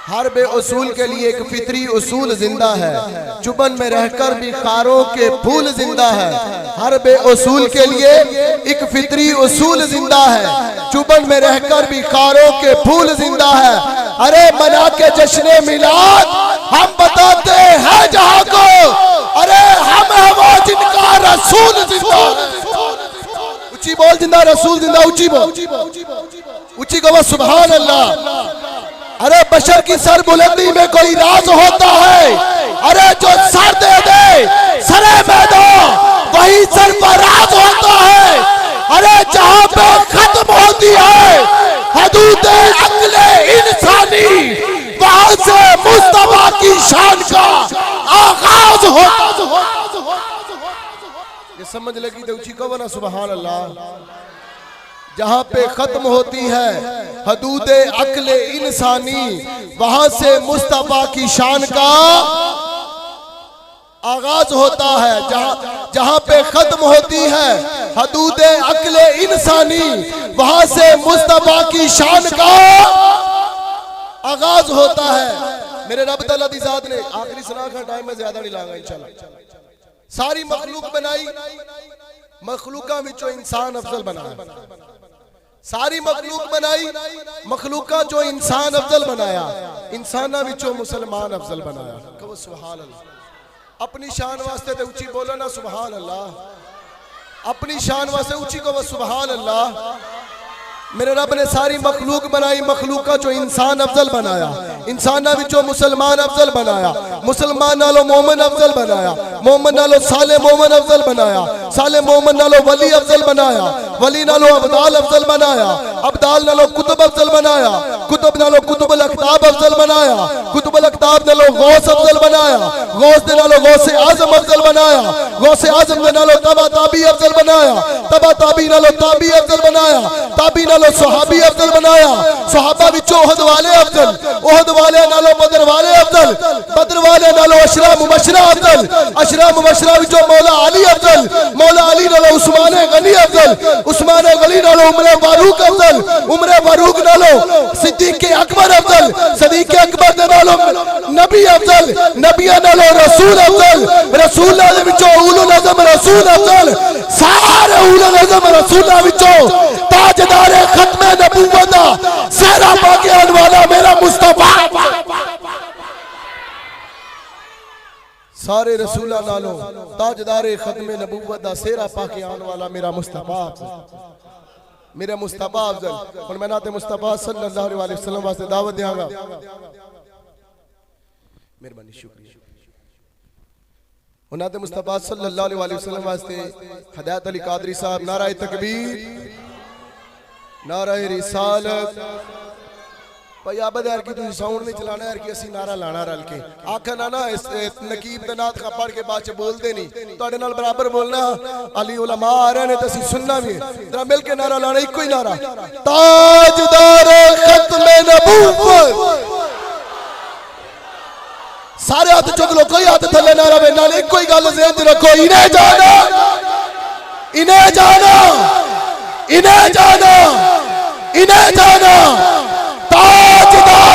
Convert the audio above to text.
हर बे उसूल के लिए एक फितरी उसूल जिंदा है, चुबन में रहकर भी खारों के फूल जिंदा है। हर बे उसूल के लिए एक फितरी उसूल जिंदा है, चुबन में रहकर भी खारों के फूल जिंदा है। अरे मना के जश्न मिलाद हम बताते हैं जहां को, अरे हम है वो जिनका रसूल जिंदा है। ऊंची बोल जिंदा रसूल जिंदा, ऊंची बोल, ऊंची कहो सुभान अल्लाह। अरे बशर की सर बुलंदी में कोई राज होता है, अरे जो सर दे दे सरे मैदान वही सर पर राज होता है। अरे जहां पे खत्म होती है हदूदे अक्ले इंसानी, वहां से मुस्तफा की शान का आगाज होता। ये समझ लगी तो ऊंची कहो ना सुभान अल्लाह। जहां पे खत्म होती है हदूदे अक्ले इंसानी, वहां से मुस्तफा की शान का आगाज होता है। जहां पे खत्म होती है हदूदे अक्ले इंसानी, वहां से मुस्तफा की शान का आगाज होता है। मेरे रब तआला दी जात ने आखिरी सुना का टाइम में ज्यादा नहीं लाऊंगा इंशाल्लाह। सारी मखलूक बनाई, मखलूका विचों इंसान अफजल बनाया। सारी मखलूक बनाई, मखलूका जो इंसान अफजल बनाया, इंसाना विचों मुसलमान अफजल बनाया। कहो सुभान अल्लाह। अपनी शान वास्ते ते ऊंची बोलो ना सुभान अल्लाह। अपनी शान वास्ते ऊंची कहो सुभान अल्लाह। मेरे रब ने सारी मखलूक बनाई, मखलूका जो इंसान अफजल बनाया, इंसाना विचों मुसलमान अफजल बनाया, मुसलमान नालो मोमन अफजल बनाया, मोमन नालो साले मोमन अफजल बनाया, साले मोमन नालो वली अफजल बनाया, वली नालो अब्दाल अफजल बनाया, अब्दाल नालो कुतुब अफजल बनाया, कुतुब नालो कुतुबुल अख्ताब अफजल बनाया, कुतुबुल अख्ताब नालो गौस अफजल बनाया, गौस नालो गौसे आजम अफजल बनाया, गौसे आजम नालो तबा ताबी अफजल बनाया, तबा ताबी नालो ताबी अफजल बनाया, ताबी नालो सहाबी अफजल बनाया, सहाबा विचों ओहद वाले अफजल, ओहद वाले नालो बदर वाले अफजल, बदर वाले नालो अशरा मुबशरा अफजल, अशरा मुबशरा विचों मौला अली अफजल, मौला अली नालो उस्मान गनी अफजल, उस्मान गनी नालो उमर फारूक अफजल, उमर फारूक नालो सिद्दीक अकबर अफजल, सिद्दीक अकबर दे नालो नबी अफजल, नबी नालो रसूल अफजल, रसूल दे विचों उलुल अज़म रसूल अफजल, सारे उलुल अज़म रसूलां विचों ताजदार खत्मे नबूवत सेहरा पाके आने वाला मेरा मुस्तफा। सारे रसूला नालों ताजदार खत्मे नबूवत दा सेहरा पाके आने वाला मेरा मुस्तफा, मेरा मुस्तफा अफजल। और मैं नाते मुस्तफा सल्लल्लाहु अलैहि वसल्लम वास्ते दावत देंगा। मेहरबानी शुक्रिया। नाते मुस्तफा सल्लल्लाहु अलैहि वसल्लम वास्ते हदायत अली कादरी साहब नारा तकबीर, नारा रिसालत। भाई आबद यार की तुम साउंड नहीं चलाना यार की असी नारा लाना रल के आखा ना ना इस नकीब दे नात खा पढ़ के बाद च बोलते नहीं तुहाडे नाल बराबर बोलना। अली उलमा आ रहे ने ते असी सुनना भी जरा मिल के नारा लाना। इको ही नारा ताजदार खत्मे नबूवत। सारे हाथ चुक लो, कोई हाथ थले ना रवे। नाल इको ही गल ज़हन च रखो, इन्हें जाना, इन्हें जाना, इन्हें जाना, इन्हें जाना। ताजदार